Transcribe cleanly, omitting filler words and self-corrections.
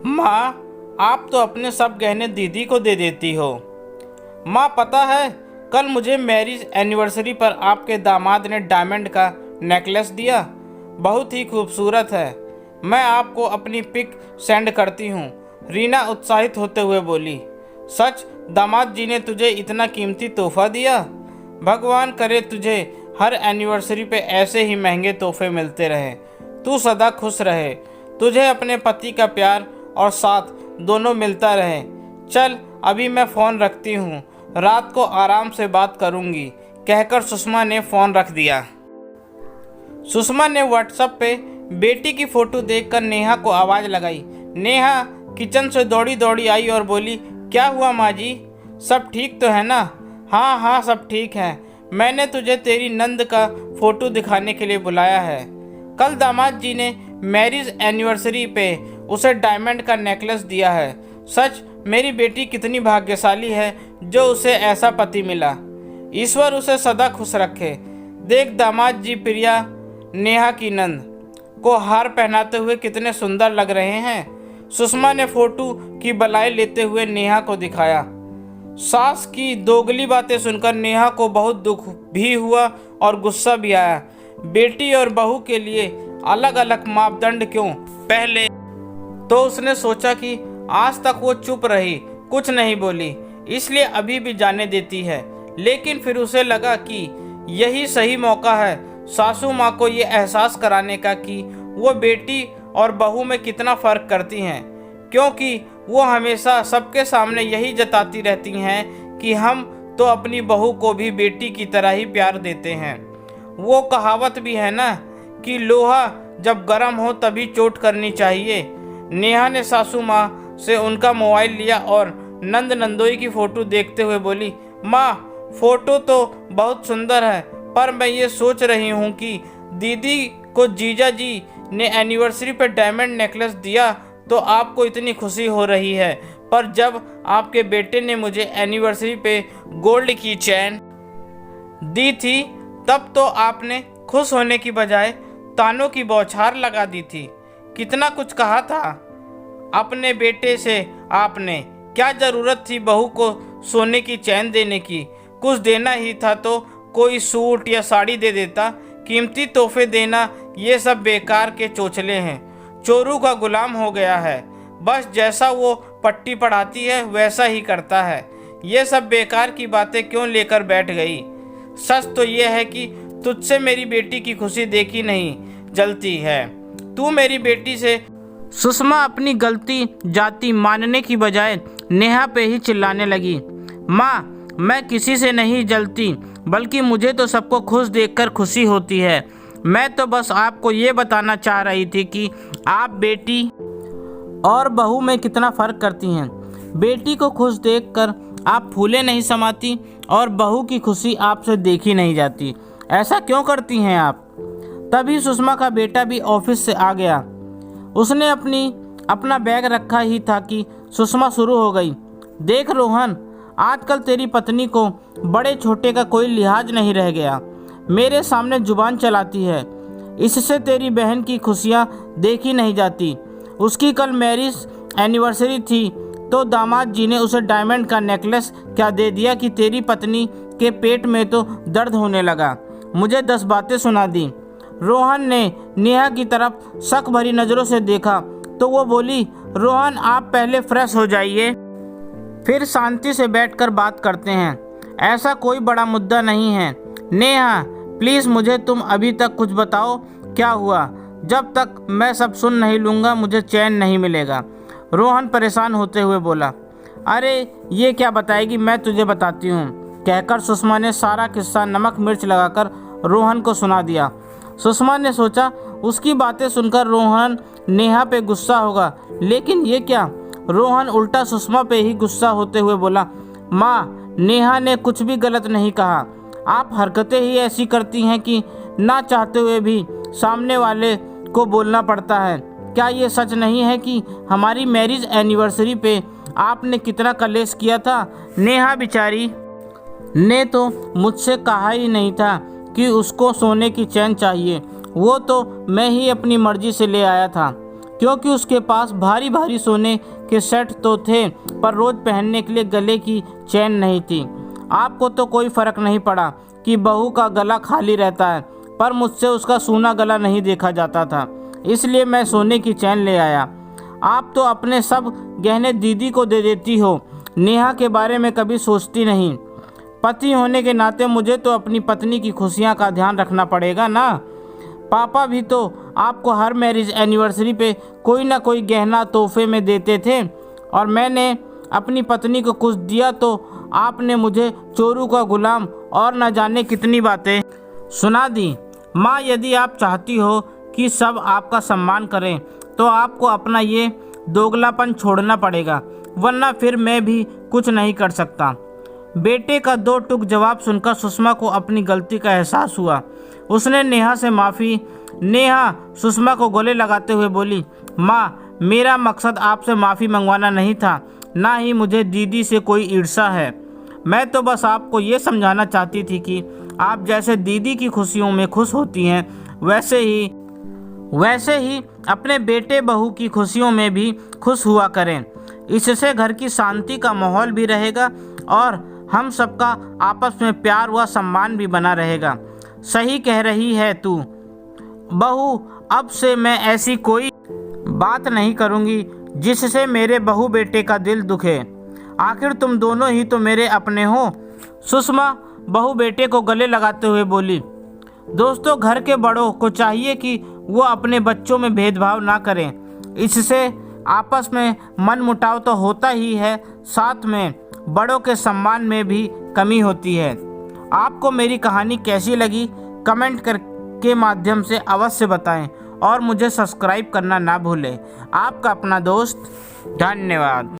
माँ, आप तो अपने सब गहने दीदी को दे देती हो। माँ, पता है कल मुझे मैरिज एनिवर्सरी पर आपके दामाद ने डायमंड का नेकलेस दिया। बहुत ही खूबसूरत है। मैं आपको अपनी पिक सेंड करती हूँ। रीना उत्साहित होते हुए बोली। सच, दामाद जी ने तुझे इतना कीमती तोहफा दिया? भगवान करे तुझे हर एनिवर्सरी पे ऐसे ही महंगे तोहफे मिलते रहे। तू सदा खुश रहे। तुझे अपने पति का प्यार और साथ दोनों मिलता रहे। चल, अभी मैं फ़ोन रखती हूँ, रात को आराम से बात करूँगी, कहकर सुषमा ने फ़ोन रख दिया। सुषमा ने व्हाट्सएप पे बेटी की फ़ोटो देखकर नेहा को आवाज़ लगाई। नेहा किचन से दौड़ी दौड़ी आई और बोली, क्या हुआ माँ जी, सब ठीक तो है ना? हाँ हाँ, सब ठीक है। मैंने तुझे तेरी नंद का फ़ोटो दिखाने के लिए बुलाया है। कल दामाद जी ने मैरिज एनिवर्सरी पे उसे डायमंड का नेकलेस दिया है। सच, मेरी बेटी कितनी भाग्यशाली है जो उसे ऐसा पति मिला। ईश्वर उसे सदा खुश रखे। देख, दामाद जी प्रिया नेहा की नंद को हार पहनाते हुए कितने सुंदर लग रहे हैं। सुषमा ने फोटो की बलाई लेते हुए नेहा को दिखाया। सास की दोगली बातें सुनकर नेहा को बहुत दुख भी हुआ और गुस्सा भी आया। बेटी और बहू के लिए अलग अलग मापदंड क्यों? पहले तो उसने सोचा कि आज तक वो चुप रही, कुछ नहीं बोली, इसलिए अभी भी जाने देती है। लेकिन फिर उसे लगा कि यही सही मौका है सासू माँ को ये एहसास कराने का कि वो बेटी और बहू में कितना फ़र्क करती हैं, क्योंकि वो हमेशा सबके सामने यही जताती रहती हैं कि हम तो अपनी बहू को भी बेटी की तरह ही प्यार देते हैं। वो कहावत भी है ना कि लोहा जब गर्म हो तभी चोट करनी चाहिए। नेहा ने सासू माँ से उनका मोबाइल लिया और नंद नंदोई की फ़ोटो देखते हुए बोली, माँ, फ़ोटो तो बहुत सुंदर है, पर मैं ये सोच रही हूँ कि दीदी को जीजा जी ने एनिवर्सरी पर डायमंड नेकलेस दिया तो आपको इतनी खुशी हो रही है, पर जब आपके बेटे ने मुझे एनिवर्सरी पे गोल्ड की चैन दी थी तब तो आपने खुश होने की बजाय तानों की बौछार लगा दी थी। कितना कुछ कहा था अपने बेटे से आपने। क्या ज़रूरत थी बहू को सोने की चैन देने की? कुछ देना ही था तो कोई सूट या साड़ी दे देता। कीमती तोहफे देना ये सब बेकार के चोचले हैं। चोरू का गुलाम हो गया है, बस जैसा वो पट्टी पढ़ाती है वैसा ही करता है। ये सब बेकार की बातें क्यों लेकर बैठ गई? सच तो ये है कि तुझसे मेरी बेटी की खुशी देखी नहीं जलती है। तू मेरी बेटी से। सुषमा अपनी गलती जाती मानने की बजाय नेहा पे ही चिल्लाने लगी। माँ, मैं किसी से नहीं जलती, बल्कि मुझे तो सबको खुश देखकर खुशी होती है। मैं तो बस आपको ये बताना चाह रही थी कि आप बेटी और बहू में कितना फ़र्क करती हैं। बेटी को खुश देखकर आप फूले नहीं समाती और बहू की खुशी आपसे देखी नहीं जाती। ऐसा क्यों करती हैं आप? तभी सुषमा का बेटा भी ऑफिस से आ गया। उसने अपना बैग रखा ही था कि सुषमा शुरू हो गई। देख रोहन, आजकल तेरी पत्नी को बड़े छोटे का कोई लिहाज नहीं रह गया। मेरे सामने जुबान चलाती है, इससे तेरी बहन की खुशियाँ देखी नहीं जाती। उसकी कल मैरिज एनिवर्सरी थी तो दामाद जी ने उसे डायमंड का नेकलेस क्या दे दिया कि तेरी पत्नी के पेट में तो दर्द होने लगा। मुझे 10 बातें सुना दी। रोहन ने नेहा की तरफ शक भरी नज़रों से देखा तो वो बोली, रोहन, आप पहले फ्रेश हो जाइए, फिर शांति से बैठकर बात करते हैं। ऐसा कोई बड़ा मुद्दा नहीं है। नेहा, प्लीज़ मुझे तुम अभी तक कुछ बताओ, क्या हुआ? जब तक मैं सब सुन नहीं लूँगा मुझे चैन नहीं मिलेगा। रोहन परेशान होते हुए बोला। अरे ये क्या बताएगी, मैं तुझे बताती हूँ, कहकर सुषमा ने सारा किस्सा नमक मिर्च लगाकर रोहन को सुना दिया। सुषमा ने सोचा उसकी बातें सुनकर रोहन नेहा पे गुस्सा होगा, लेकिन ये क्या? रोहन उल्टा सुषमा पे ही गुस्सा होते हुए बोला, माँ, नेहा ने कुछ भी गलत नहीं कहा। आप हरकतें ही ऐसी करती हैं कि ना चाहते हुए भी सामने वाले को बोलना पड़ता है। क्या ये सच नहीं है कि हमारी मैरिज एनिवर्सरी पे आपने कितना कलेश किया था? नेहा बेचारी ने तो मुझसे कहा ही नहीं था कि उसको सोने की चैन चाहिए, वो तो मैं ही अपनी मर्जी से ले आया था। क्योंकि उसके पास भारी भारी सोने के सेट तो थे पर रोज़ पहनने के लिए गले की चेन नहीं थी। आपको तो कोई फ़र्क नहीं पड़ा कि बहू का गला खाली रहता है, पर मुझसे उसका सूना गला नहीं देखा जाता था, इसलिए मैं सोने की चैन ले आया। आप तो अपने सब गहने दीदी को दे देती हो, नेहा के बारे में कभी सोचती नहीं। पति होने के नाते मुझे तो अपनी पत्नी की खुशियाँ का ध्यान रखना पड़ेगा ना। पापा भी तो आपको हर मैरिज एनिवर्सरी पे कोई ना कोई गहना तोहफे में देते थे, और मैंने अपनी पत्नी को कुछ दिया तो आपने मुझे चोरू का गुलाम और न जाने कितनी बातें सुना दी। माँ, यदि आप चाहती हो कि सब आपका सम्मान करें तो आपको अपना ये दोगलापन छोड़ना पड़ेगा, वरना फिर मैं भी कुछ नहीं कर सकता। बेटे का दो टूक जवाब सुनकर सुषमा को अपनी गलती का एहसास हुआ। उसने नेहा से माफ़ी। नेहा सुषमा को गले लगाते हुए बोली, माँ, मेरा मकसद आपसे माफ़ी मंगवाना नहीं था, ना ही मुझे दीदी से कोई ईर्ष्या है। मैं तो बस आपको ये समझाना चाहती थी कि आप जैसे दीदी की खुशियों में खुश होती हैं, वैसे ही अपने बेटे बहू की खुशियों में भी खुश हुआ करें। इससे घर की शांति का माहौल भी रहेगा और हम सबका आपस में प्यार व सम्मान भी बना रहेगा। सही कह रही है तू बहू, अब से मैं ऐसी कोई बात नहीं करूँगी जिससे मेरे बहू बेटे का दिल दुखे। आखिर तुम दोनों ही तो मेरे अपने हो। सुषमा बहू बेटे को गले लगाते हुए बोली। दोस्तों, घर के बड़ों को चाहिए कि वो अपने बच्चों में भेदभाव ना करें, इससे आपस में मनमुटाव तो होता ही है, साथ में बड़ों के सम्मान में भी कमी होती है। आपको मेरी कहानी कैसी लगी कमेंट के माध्यम से अवश्य बताएं और मुझे सब्सक्राइब करना ना भूलें। आपका अपना दोस्त। धन्यवाद।